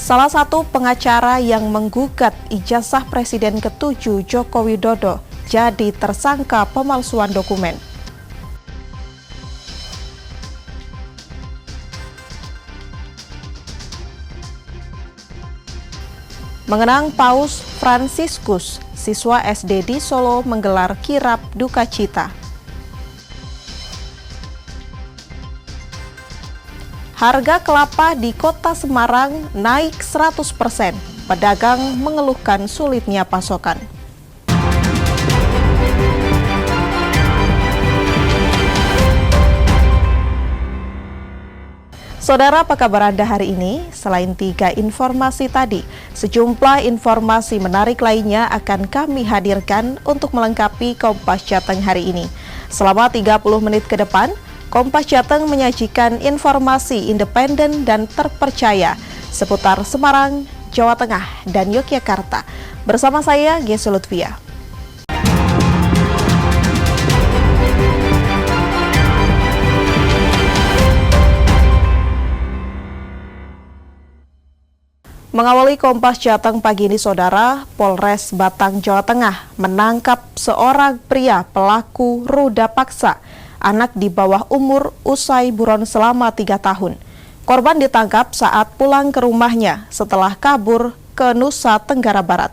Salah satu pengacara yang menggugat ijazah Presiden ke-7 Joko Widodo jadi tersangka pemalsuan dokumen. Mengenang Paus Fransiskus, siswa SD di Solo menggelar kirab duka cita. Harga kelapa di Kota Semarang naik 100%. Pedagang mengeluhkan sulitnya pasokan. Saudara, apa kabar Anda hari ini? Selain 3 informasi tadi, sejumlah informasi menarik lainnya akan kami hadirkan untuk melengkapi Kompas Jateng hari ini. Selama 30 menit ke depan, Kompas Jateng menyajikan informasi independen dan terpercaya seputar Semarang, Jawa Tengah, dan Yogyakarta. Bersama saya, Gesya Lutfia. Mengawali Kompas Jateng pagi ini, Saudara, Polres Batang, Jawa Tengah menangkap seorang pria pelaku ruda paksa anak di bawah umur usai buron selama 3 tahun. Korban ditangkap saat pulang ke rumahnya setelah kabur ke Nusa Tenggara Barat.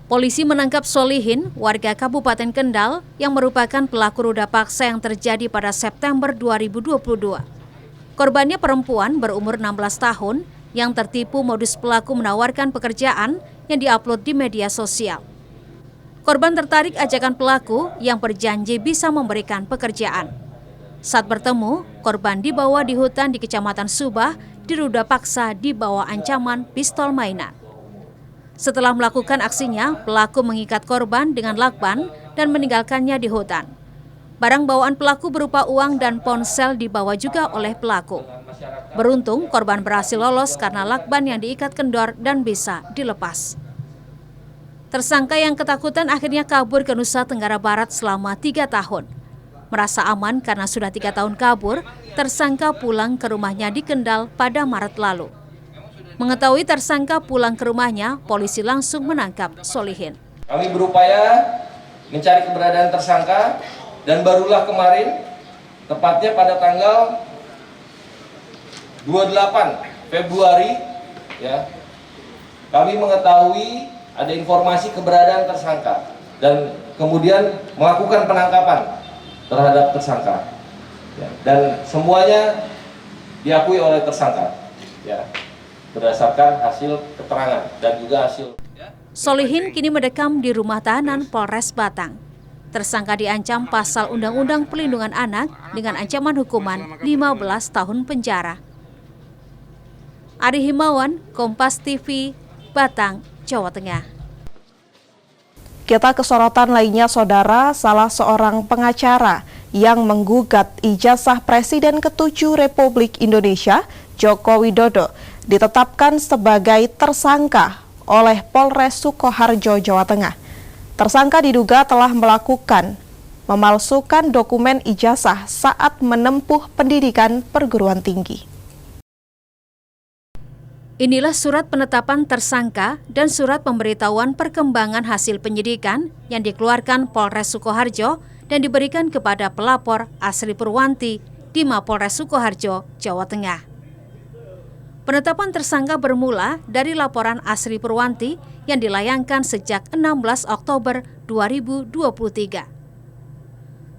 Polisi menangkap Solihin, warga Kabupaten Kendal, yang merupakan pelaku ruda paksa yang terjadi pada September 2022. Korbannya perempuan berumur 16 tahun yang tertipu modus pelaku menawarkan pekerjaan yang diupload di media sosial. Korban tertarik ajakan pelaku yang berjanji bisa memberikan pekerjaan. Saat bertemu, korban dibawa di hutan di Kecamatan Subah, diruda paksa di bawah ancaman pistol mainan. Setelah melakukan aksinya, pelaku mengikat korban dengan lakban dan meninggalkannya di hutan. Barang bawaan pelaku berupa uang dan ponsel dibawa juga oleh pelaku. Beruntung, korban berhasil lolos karena lakban yang diikat kendor dan bisa dilepas. Tersangka yang ketakutan akhirnya kabur ke Nusa Tenggara Barat selama 3 tahun. Merasa aman karena sudah 3 tahun kabur, tersangka pulang ke rumahnya di Kendal pada Maret lalu. Mengetahui tersangka pulang ke rumahnya, polisi langsung menangkap Solihin. Kami berupaya mencari keberadaan tersangka dan barulah kemarin, tepatnya pada tanggal 28 Februari, kami mengetahui ada informasi keberadaan tersangka dan kemudian melakukan penangkapan terhadap tersangka, dan semuanya diakui oleh tersangka, berdasarkan hasil keterangan dan juga hasil. Solihin kini mendekam di rumah tahanan Polres Batang. Tersangka diancam pasal Undang-Undang Perlindungan Anak dengan ancaman hukuman 15 tahun penjara. Ari Himawan, Kompas TV, Batang, Jawa Tengah. Kita ke sorotan lainnya, Saudara. Salah seorang pengacara yang menggugat ijazah Presiden ke-7 Republik Indonesia, Joko Widodo, ditetapkan sebagai tersangka oleh Polres Sukoharjo, Jawa Tengah. Tersangka diduga telah memalsukan dokumen ijazah saat menempuh pendidikan perguruan tinggi. Inilah surat penetapan tersangka dan surat pemberitahuan perkembangan hasil penyidikan yang dikeluarkan Polres Sukoharjo dan diberikan kepada pelapor Asri Purwanti di Mapolres Sukoharjo, Jawa Tengah. Penetapan tersangka bermula dari laporan Asri Purwanti yang dilayangkan sejak 16 Oktober 2023.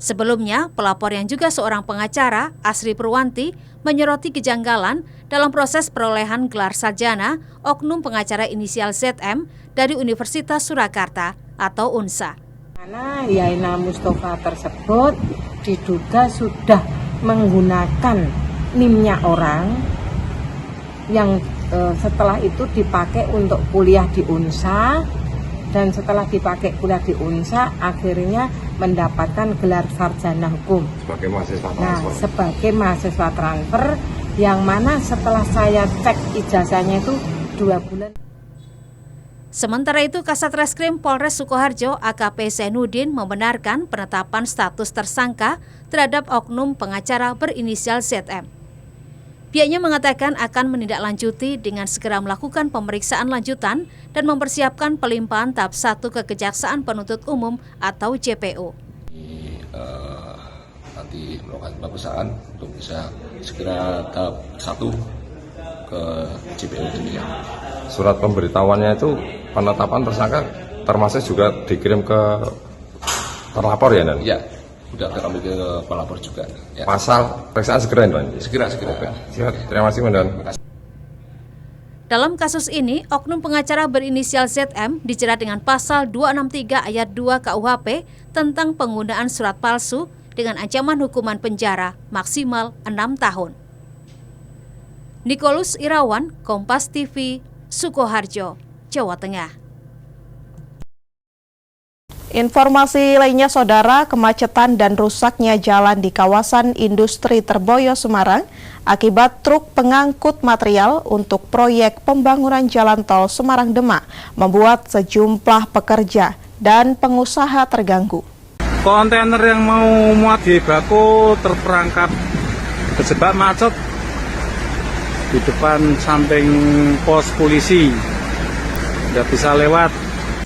Sebelumnya, pelapor yang juga seorang pengacara, Asri Purwanti, menyoroti kejanggalan dalam proses perolehan gelar sarjana oknum pengacara inisial ZM dari Universitas Surakarta atau UNSA. Karena Yaina Mustafa tersebut diduga sudah menggunakan NIM-nya orang yang setelah itu dipakai untuk kuliah di UNSA, dan setelah dipakai kuliah di UNSA akhirnya mendapatkan gelar sarjana hukum sebagai mahasiswa transfer. Nah, sebagai mahasiswa transfer, yang mana setelah saya cek ijazahnya itu 2 bulan. Sementara itu, Kasat Reskrim Polres Sukoharjo AKP Zainuddin membenarkan penetapan status tersangka terhadap oknum pengacara berinisial ZM. Pihaknya mengatakan akan menindaklanjuti dengan segera melakukan pemeriksaan lanjutan dan mempersiapkan pelimpahan tahap 1 ke Kejaksaan Penuntut Umum atau JPU. Nanti melakukan pemeriksaan untuk bisa segera tahap 1 ke JPU demikian. Surat pemberitahuannya itu penetapan tersangka termasuk juga dikirim ke terlapor ya, Nan? Ya, sudah kami ke pelapor juga. Ya. Pasal pemeriksaan segera, Nan? Segera. Siap, terima kasih, Nan. Dalam kasus ini, oknum pengacara berinisial ZM dijerat dengan pasal 263 ayat 2 KUHP tentang penggunaan surat palsu dengan ancaman hukuman penjara maksimal 6 tahun. Nikolus Irawan, Kompas TV, Sukoharjo, Jawa Tengah. Informasi lainnya, Saudara, kemacetan dan rusaknya jalan di kawasan industri Terboyo, Semarang akibat truk pengangkut material untuk proyek pembangunan jalan tol Semarang-Demak membuat sejumlah pekerja dan pengusaha terganggu. Kontainer yang mau muat di Bako terperangkap terjebak macet di depan samping pos polisi, nggak bisa lewat.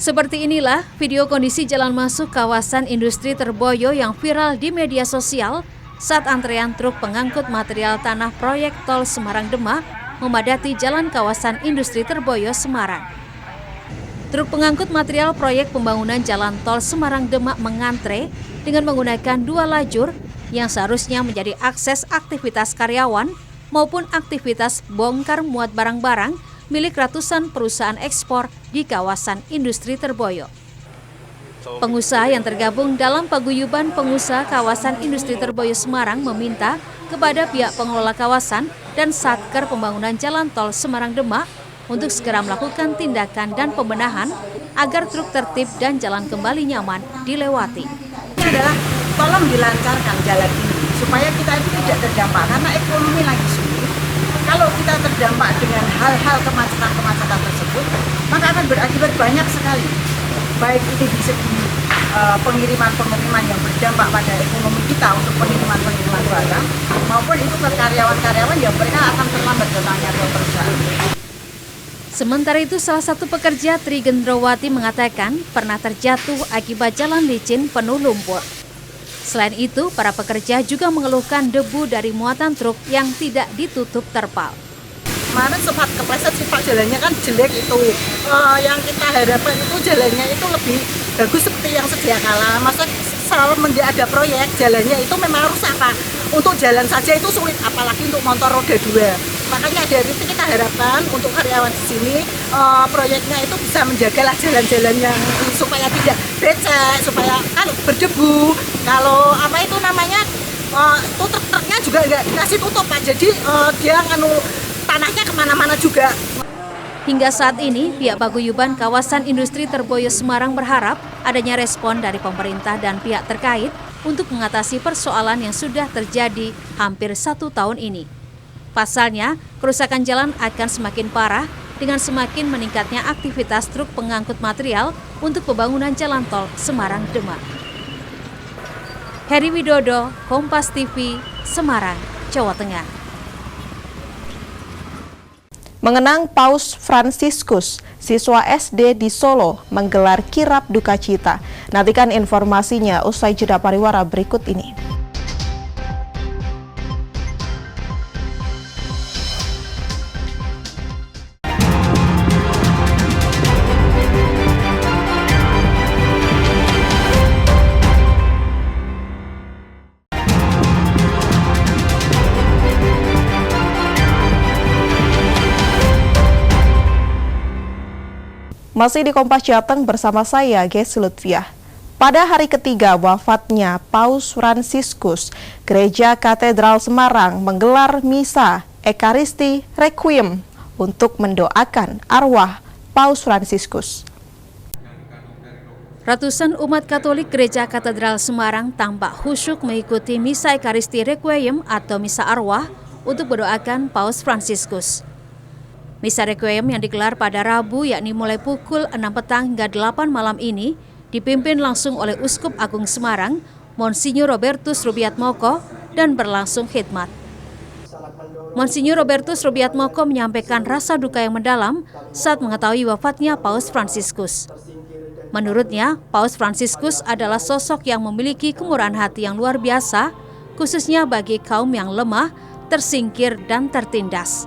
Seperti inilah video kondisi jalan masuk kawasan industri Terboyo yang viral di media sosial saat antrean truk pengangkut material tanah proyek tol Semarang-Demak memadati jalan kawasan industri Terboyo, Semarang. Truk pengangkut material proyek pembangunan jalan tol Semarang-Demak mengantre dengan menggunakan 2 lajur yang seharusnya menjadi akses aktivitas karyawan maupun aktivitas bongkar muat barang-barang milik ratusan perusahaan ekspor di kawasan industri Terboyo. Pengusaha yang tergabung dalam paguyuban pengusaha kawasan industri Terboyo Semarang meminta kepada pihak pengelola kawasan dan Satker Pembangunan Jalan Tol Semarang-Demak untuk segera melakukan tindakan dan pembenahan agar truk tertib dan jalan kembali nyaman dilewati. Ini adalah tolong dilancarkan jalan ini supaya kita itu tidak terdampak karena ekonomi lagi sulit. Kalau kita terdampak dengan hal-hal kemacetan tersebut, maka akan berakibat banyak sekali. Baik itu di segi pengiriman yang berdampak pada ekonomi kita untuk pengiriman barang, maupun itu ke karyawan-karyawan yang mereka akan terlambat datangnya ke perusahaan. Sementara itu, salah satu pekerja Tri Gendrowati mengatakan pernah terjatuh akibat jalan licin penuh lumpur. Selain itu, para pekerja juga mengeluhkan debu dari muatan truk yang tidak ditutup terpal. Kemarin sempat kepleset sih Pak, jalannya kan jelek itu. Yang kita harapkan itu jalannya itu lebih bagus seperti yang sedia kala. Masa semenjak ada proyek, jalannya itu memang rusak Pak. Untuk jalan saja itu sulit, apalagi untuk motor roda 2. Makanya dari itu kita harapkan untuk karyawan di sini proyeknya itu bisa menjagalah jalan-jalan yang supaya tidak becek, supaya kan berdebu. Kalau apa itu namanya truk-truknya juga nggak dikasih tutup Pak, jadi dia tanahnya kemana-mana juga. Hingga saat ini, pihak paguyuban kawasan industri Terboyo Semarang berharap adanya respon dari pemerintah dan pihak terkait untuk mengatasi persoalan yang sudah terjadi hampir 1 tahun ini. Pasalnya, kerusakan jalan akan semakin parah dengan semakin meningkatnya aktivitas truk pengangkut material untuk pembangunan jalan tol Semarang-Demak. Heri Widodo, Kompas TV, Semarang, Jawa Tengah. Mengenang Paus Fransiskus, siswa SD di Solo menggelar kirap duka cita. Nantikan informasinya usai jeda pariwara berikut ini. Masih di Kompas Jateng bersama saya, Ges Lutfiah. Pada hari ketiga wafatnya Paus Fransiskus, Gereja Katedral Semarang menggelar misa Ekaristi Requiem untuk mendoakan arwah Paus Fransiskus. Ratusan umat Katolik Gereja Katedral Semarang tampak khusyuk mengikuti misa Ekaristi Requiem atau misa arwah untuk mendoakan Paus Fransiskus. Misa Requiem yang digelar pada Rabu yakni mulai pukul 6 petang hingga 8 malam ini dipimpin langsung oleh Uskup Agung Semarang, Monsinyur Robertus Rubiatmoko, dan berlangsung khidmat. Monsinyur Robertus Rubiatmoko menyampaikan rasa duka yang mendalam saat mengetahui wafatnya Paus Fransiskus. Menurutnya, Paus Fransiskus adalah sosok yang memiliki kemurahan hati yang luar biasa, khususnya bagi kaum yang lemah, tersingkir, dan tertindas.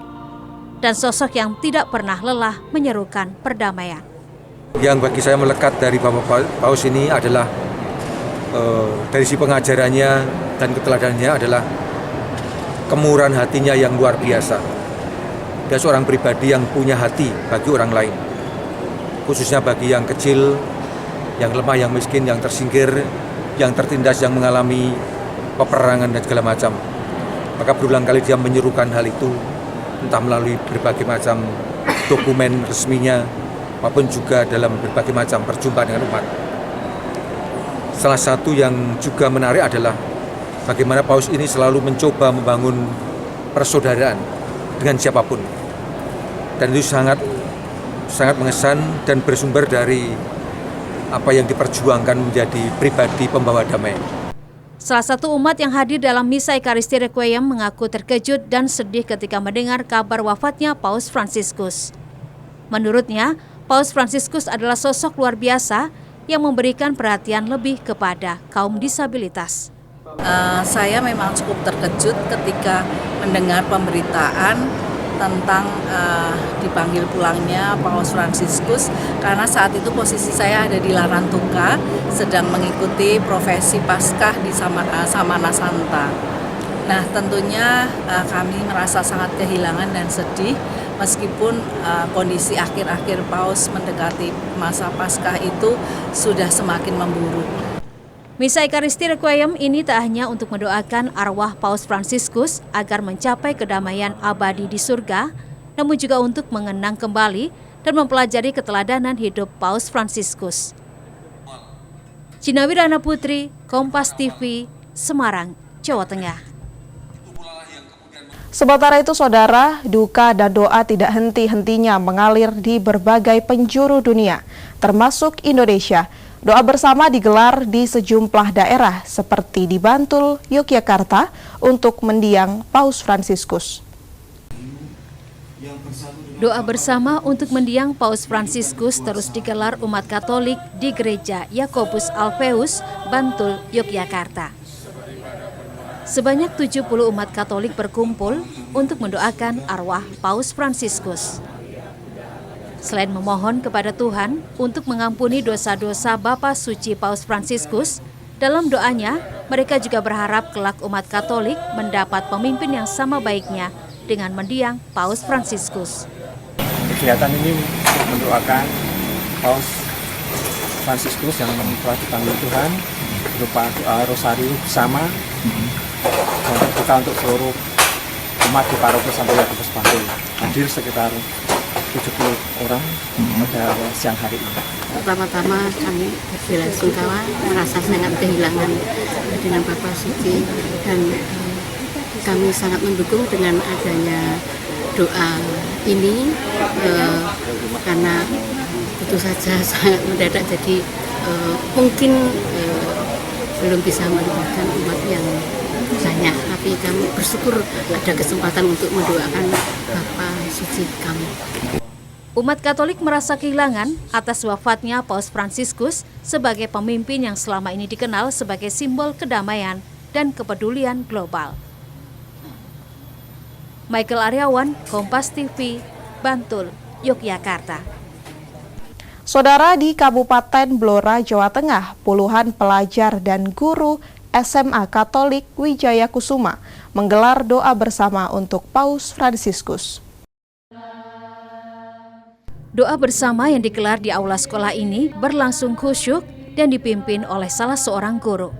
Dan sosok yang tidak pernah lelah menyerukan perdamaian. Yang bagi saya melekat dari Bapak Paus ini adalah dari si pengajarannya dan keteladanannya adalah kemurahan hatinya yang luar biasa. Dia seorang pribadi yang punya hati bagi orang lain, khususnya bagi yang kecil, yang lemah, yang miskin, yang tersingkir, yang tertindas, yang mengalami peperangan dan segala macam. Maka berulang kali dia menyerukan hal itu, entah melalui berbagai macam dokumen resminya, maupun juga dalam berbagai macam perjumpaan dengan umat. Salah satu yang juga menarik adalah bagaimana Paus ini selalu mencoba membangun persaudaraan dengan siapapun. Dan itu sangat mengesan dan bersumber dari apa yang diperjuangkan menjadi pribadi pembawa damai. Salah satu umat yang hadir dalam Misa Ekaristi Requiem mengaku terkejut dan sedih ketika mendengar kabar wafatnya Paus Fransiskus. Menurutnya, Paus Fransiskus adalah sosok luar biasa yang memberikan perhatian lebih kepada kaum disabilitas. Saya memang cukup terkejut ketika mendengar pemberitaan tentang dipanggil pulangnya Paus Fransiskus, karena saat itu posisi saya ada di Larantuka sedang mengikuti profesi Paskah di Samana Santa. Nah, tentunya kami merasa sangat kehilangan dan sedih meskipun kondisi akhir-akhir Paus mendekati masa Paskah itu sudah semakin memburuk. Misa Ekaristi Requiem ini tak hanya untuk mendoakan arwah Paus Fransiskus agar mencapai kedamaian abadi di surga, namun juga untuk mengenang kembali dan mempelajari keteladanan hidup Paus Fransiskus. Cinawi Rana Putri, Kompas TV, Semarang, Jawa Tengah. Sementara itu, saudara, duka dan doa tidak henti-hentinya mengalir di berbagai penjuru dunia, termasuk Indonesia. Doa bersama digelar di sejumlah daerah seperti di Bantul, Yogyakarta untuk mendiang Paus Fransiskus. Doa bersama untuk mendiang Paus Fransiskus terus digelar umat Katolik di Gereja Yakobus Alpheus, Bantul, Yogyakarta. Sebanyak 70 umat Katolik berkumpul untuk mendoakan arwah Paus Fransiskus. Selain memohon kepada Tuhan untuk mengampuni dosa-dosa Bapa Suci Paus Fransiskus, dalam doanya mereka juga berharap kelak umat Katolik mendapat pemimpin yang sama baiknya dengan mendiang Paus Fransiskus. Kegiatan ini untuk mendoakan Paus Fransiskus yang telah dipanggil Tuhan berupa doa Rosario bersama dan terbuka untuk seluruh umat di Paroki Santo Yakobus Bantul. Hadir sekitar 70 orang pada siang hari ini. Pertama-tama kami berbelasungkawa merasa sangat kehilangan dengan Bapak Suci dan kami sangat mendukung dengan adanya doa ini karena tentu saja sangat mendadak, jadi mungkin belum bisa melibatkan umat yang banyak, tapi kami bersyukur ada kesempatan untuk mendoakan Bapak Suci kami. Umat Katolik merasa kehilangan atas wafatnya Paus Fransiskus sebagai pemimpin yang selama ini dikenal sebagai simbol kedamaian dan kepedulian global. Michael Aryawan, Kompas TV, Bantul, Yogyakarta. Saudara, di Kabupaten Blora, Jawa Tengah, puluhan pelajar dan guru SMA Katolik Wijaya Kusuma menggelar doa bersama untuk Paus Fransiskus. Doa bersama yang digelar di aula sekolah ini berlangsung khusyuk dan dipimpin oleh salah seorang guru.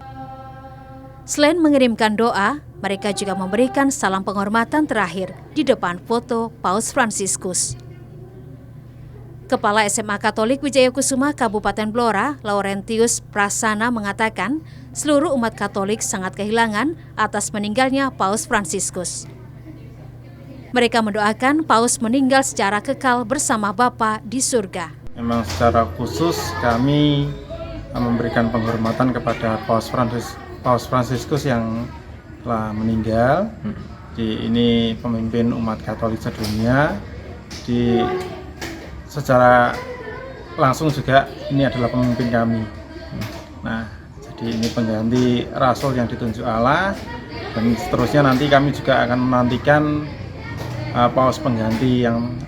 Selain mengirimkan doa, mereka juga memberikan salam penghormatan terakhir di depan foto Paus Fransiskus. Kepala SMA Katolik Wijaya Kusuma Kabupaten Blora, Laurentius Prasana mengatakan, seluruh umat Katolik sangat kehilangan atas meninggalnya Paus Fransiskus. Mereka mendoakan Paus meninggal secara kekal bersama Bapa di surga. Memang secara khusus kami memberikan penghormatan kepada Paus Fransiskus yang telah meninggal Jadi ini pemimpin umat Katolik sedunia, secara langsung juga ini adalah pemimpin kami. Nah, jadi ini pengganti rasul yang ditunjuk Allah, dan seterusnya nanti kami juga akan menantikan paus pengganti yang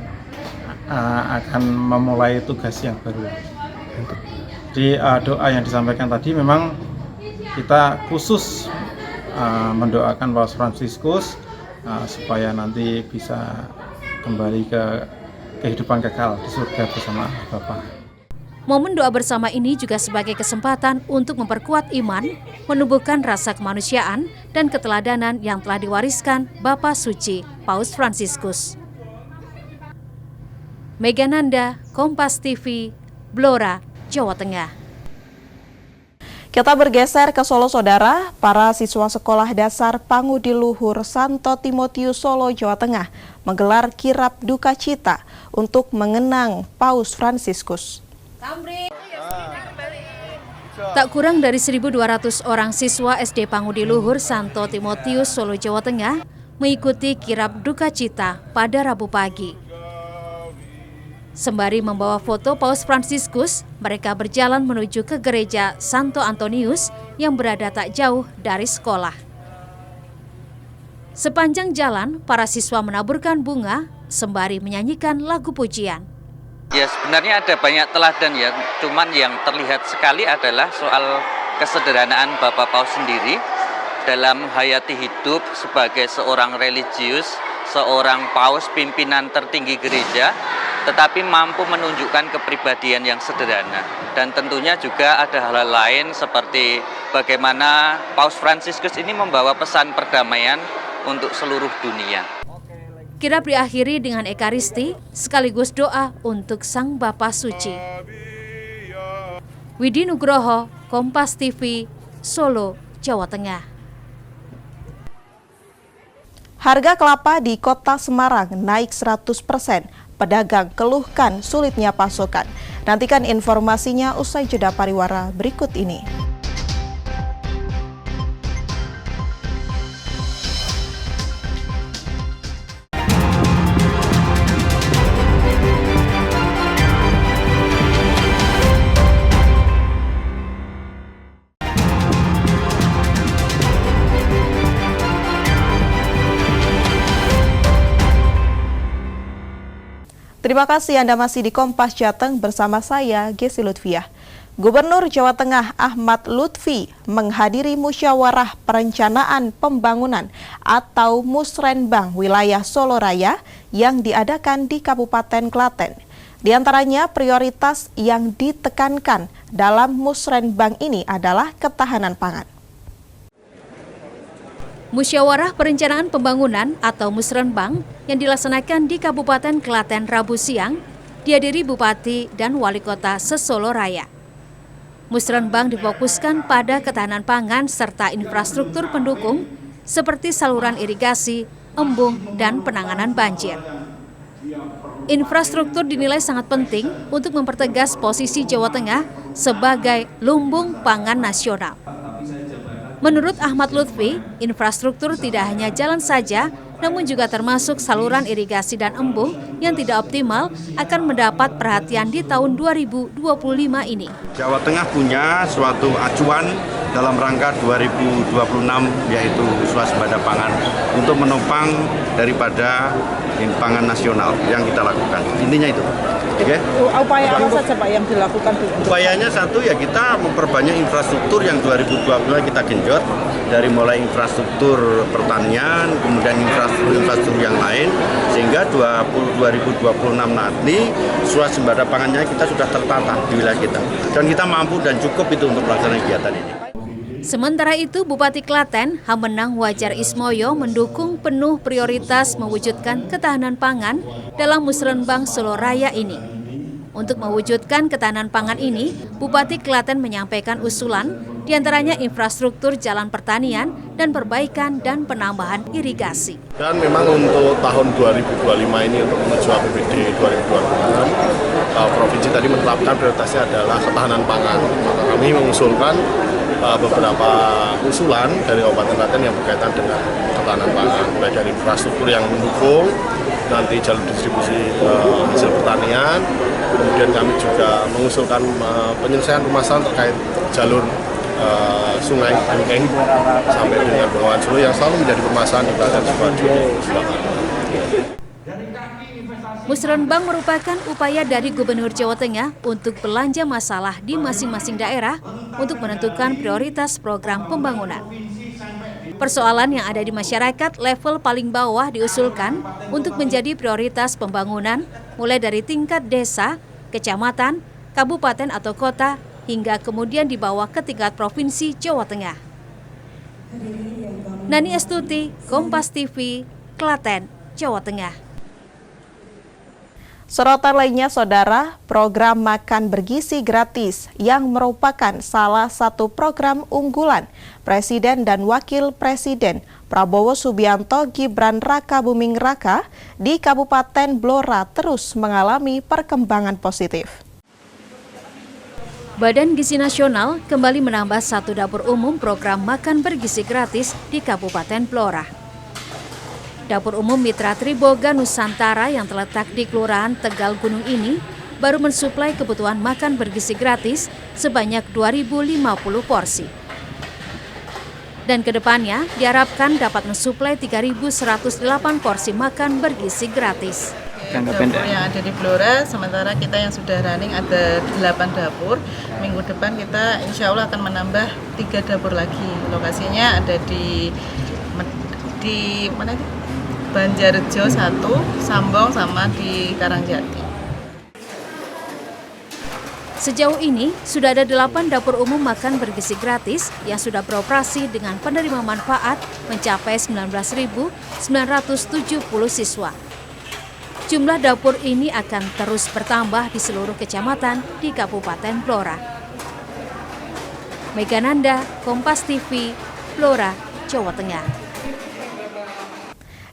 akan memulai tugas yang baru. Di doa yang disampaikan tadi memang kita khusus mendoakan Paus Fransiskus supaya nanti bisa kembali ke kehidupan kekal di surga bersama Bapa. Momen doa bersama ini juga sebagai kesempatan untuk memperkuat iman, menumbuhkan rasa kemanusiaan dan keteladanan yang telah diwariskan Bapa Suci Paus Fransiskus. Mega Nanda, Kompas TV, Blora, Jawa Tengah. Kita bergeser ke Solo, Saudara. Para siswa Sekolah Dasar Pangudiluhur Santo Timotius Solo, Jawa Tengah menggelar kirab duka cita untuk mengenang Paus Fransiskus. Tak kurang dari 1.200 orang siswa SD Pangudiluhur Santo Timotius Solo, Jawa Tengah mengikuti kirab duka cita pada Rabu pagi. Sembari membawa foto Paus Fransiskus, mereka berjalan menuju ke gereja Santo Antonius yang berada tak jauh dari sekolah. Sepanjang jalan, para siswa menaburkan bunga sembari menyanyikan lagu pujian. Ya, sebenarnya ada banyak teladan ya, cuman yang terlihat sekali adalah soal kesederhanaan Bapak Paus sendiri dalam hayati hidup sebagai seorang religius, seorang paus pimpinan tertinggi gereja, tetapi mampu menunjukkan kepribadian yang sederhana. Dan tentunya juga ada hal-hal lain seperti bagaimana Paus Fransiskus ini membawa pesan perdamaian untuk seluruh dunia. Kirab diakhiri dengan ekaristi sekaligus doa untuk Sang Bapa Suci. Widi Nugroho, Kompas TV, Solo, Jawa Tengah. Harga kelapa di Kota Semarang naik 100%. Pedagang keluhkan sulitnya pasokan. Nantikan informasinya usai jeda pariwara berikut ini. Terima kasih Anda masih di Kompas Jateng bersama saya, Gesi Lutfiah. Gubernur Jawa Tengah Ahmad Lutfi menghadiri musyawarah perencanaan pembangunan atau Musrenbang wilayah Solo Raya yang diadakan di Kabupaten Klaten. Di antaranya prioritas yang ditekankan dalam Musrenbang ini adalah ketahanan pangan. Musyawarah Perencanaan Pembangunan atau Musrenbang yang dilaksanakan di Kabupaten Klaten Rabu siang dihadiri Bupati dan Wali Kota se-Solo Raya. Musrenbang difokuskan pada ketahanan pangan serta infrastruktur pendukung seperti saluran irigasi, embung, dan penanganan banjir. Infrastruktur dinilai sangat penting untuk mempertegas posisi Jawa Tengah sebagai lumbung pangan nasional. Menurut Ahmad Lutfi, infrastruktur tidak hanya jalan saja, namun juga termasuk saluran irigasi dan embung yang tidak optimal akan mendapat perhatian di tahun 2025 ini. Jawa Tengah punya suatu acuan dalam rangka 2026 yaitu swasembada pangan untuk menopang daripada pangan nasional yang kita lakukan. Intinya itu. Okay. Upaya apa saja Pak yang dilakukan? Upayanya satu ya kita memperbanyak infrastruktur yang 2022 kita genjot dari mulai infrastruktur pertanian, kemudian infrastruktur yang lain sehingga 2026 nanti swasembada pangannya kita sudah tertata di wilayah kita dan kita mampu dan cukup itu untuk melaksanakan kegiatan ini. Sementara itu, Bupati Klaten, Hamenang Wajar Ismoyo mendukung penuh prioritas mewujudkan ketahanan pangan dalam Musrenbang Solo Raya ini. Untuk mewujudkan ketahanan pangan ini, Bupati Klaten menyampaikan usulan, diantaranya infrastruktur jalan pertanian dan perbaikan dan penambahan irigasi. Dan memang untuk tahun 2025 ini untuk menuju APBD 2026, Provinsi tadi menetapkan prioritasnya adalah ketahanan pangan. Maka kami mengusulkan beberapa usulan dari Kabupaten Klaten yang berkaitan dengan ketahanan pangan, mulai dari infrastruktur yang mendukung, nanti jalur distribusi hasil pertanian, kemudian kami juga mengusulkan penyelesaian permasalahan terkait jalur Sungai Bungkeng sampai dengan Bengawan Solo yang selalu menjadi permasalahan di Kabupaten Sukoharjo. Musrenbang merupakan upaya dari Gubernur Jawa Tengah untuk belanja masalah di masing-masing daerah untuk menentukan prioritas program pembangunan. Persoalan yang ada di masyarakat level paling bawah diusulkan untuk menjadi prioritas pembangunan mulai dari tingkat desa, kecamatan, kabupaten atau kota, hingga kemudian dibawa ke tingkat provinsi Jawa Tengah. Nani Astuti, Kompas TV, Klaten, Jawa Tengah. Sorotan lainnya, Saudara, program makan bergizi gratis yang merupakan salah satu program unggulan Presiden dan Wakil Presiden Prabowo Subianto Gibran Raka Buming Raka di Kabupaten Blora terus mengalami perkembangan positif. Badan Gizi Nasional kembali menambah 1 dapur umum program makan bergizi gratis di Kabupaten Blora. Dapur Umum Mitra Triboga Nusantara yang terletak di Kelurahan Tegal Gunung ini baru mensuplai kebutuhan makan bergizi gratis sebanyak 2.050 porsi. Dan kedepannya diharapkan dapat mensuplai 3.108 porsi makan bergizi gratis. Dapur yang ada di Blora, sementara kita yang sudah running ada 8 dapur. Minggu depan kita insya Allah akan menambah 3 dapur lagi. Lokasinya ada di mana itu? Banjarjo 1, Sambong sama di Karangjati. Sejauh ini sudah ada 8 dapur umum makan bergizi gratis yang sudah beroperasi dengan penerima manfaat mencapai 19.970 siswa. Jumlah dapur ini akan terus bertambah di seluruh kecamatan di Kabupaten Blora. Megananda, Kompas TV, Blora, Jawa Tengah.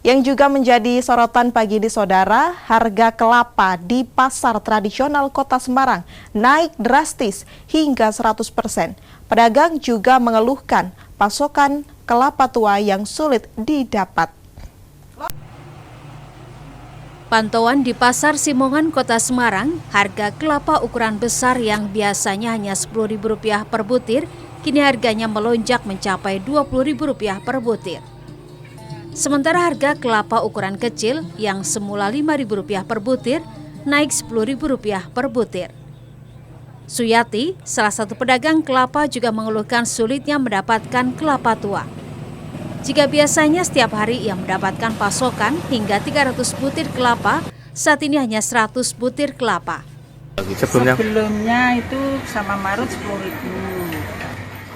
Yang juga menjadi sorotan pagi ini, Saudara, harga kelapa di pasar tradisional Kota Semarang naik drastis hingga 100%. Pedagang juga mengeluhkan pasokan kelapa tua yang sulit didapat. Pantauan di Pasar Simongan Kota Semarang, harga kelapa ukuran besar yang biasanya hanya Rp10.000 per butir, kini harganya melonjak mencapai Rp20.000 per butir. Sementara harga kelapa ukuran kecil yang semula Rp5.000 per butir, naik Rp10.000 per butir. Suyati, salah satu pedagang kelapa, juga mengeluhkan sulitnya mendapatkan kelapa tua. Jika biasanya setiap hari ia mendapatkan pasokan hingga 300 butir kelapa, saat ini hanya 100 butir kelapa. Sebelumnya itu sama Maret 10.000.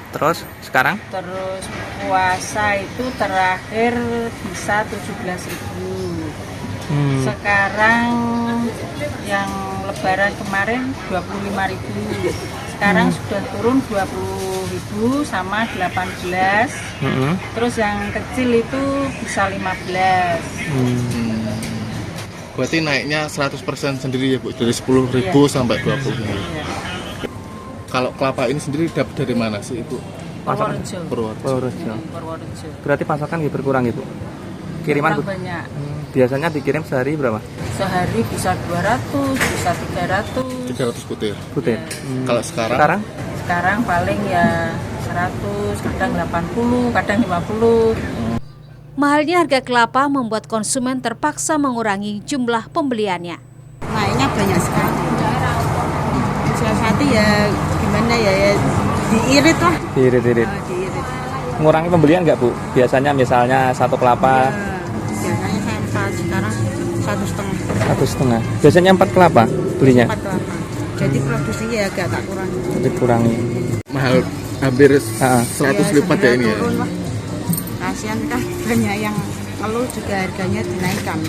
Terus sekarang? Terus puasa itu terakhir bisa 17.000. Sekarang yang Lebaran kemarin 25.000. Sekarang sudah turun 20.000 sama 18. Terus yang kecil itu bisa 15. Berarti naiknya 100% sendiri ya Bu, dari 10.000 sampai 20.000. Iya. Kalau kelapa ini sendiri dapat dari mana sih Ibu? Purworejo. Berarti pasokan berkurang gitu? Kiriman banyak. Biasanya dikirim sehari berapa? Sehari bisa 200, bisa 300. 300 butir. Kalau sekarang? Sekarang paling ya 100, kadang 80, kadang 50. Mahalnya harga kelapa membuat konsumen terpaksa mengurangi jumlah pembeliannya. Naiknya banyak sekali. Salah satu ya gimana ya diirit lah. Diirit. Mengurangi pembelian nggak Bu? Biasanya misalnya 1 kelapa. Biasanya saya sekarang 1,5. Biasanya 4 kelapa belinya? 4 kelapa. Jadi produksinya ya agak kurangi. Dikurangi. Mahal hampir 100 lipat ya ini ya. Kasihan kan banyak yang ngeluh juga harganya dinaikkan.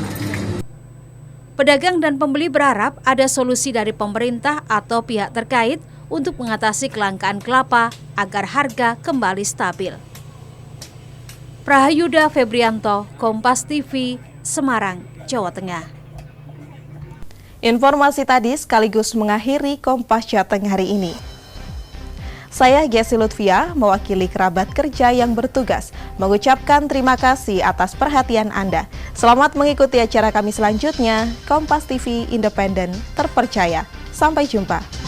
Pedagang dan pembeli berharap ada solusi dari pemerintah atau pihak terkait untuk mengatasi kelangkaan kelapa agar harga kembali stabil. Prahayuda Febrianto, Kompas TV, Semarang, Jawa Tengah. Informasi tadi sekaligus mengakhiri Kompas Jateng hari ini. Saya Gessi Lutfia, mewakili kerabat kerja yang bertugas, mengucapkan terima kasih atas perhatian Anda. Selamat mengikuti acara kami selanjutnya, Kompas TV Independen, terpercaya. Sampai jumpa.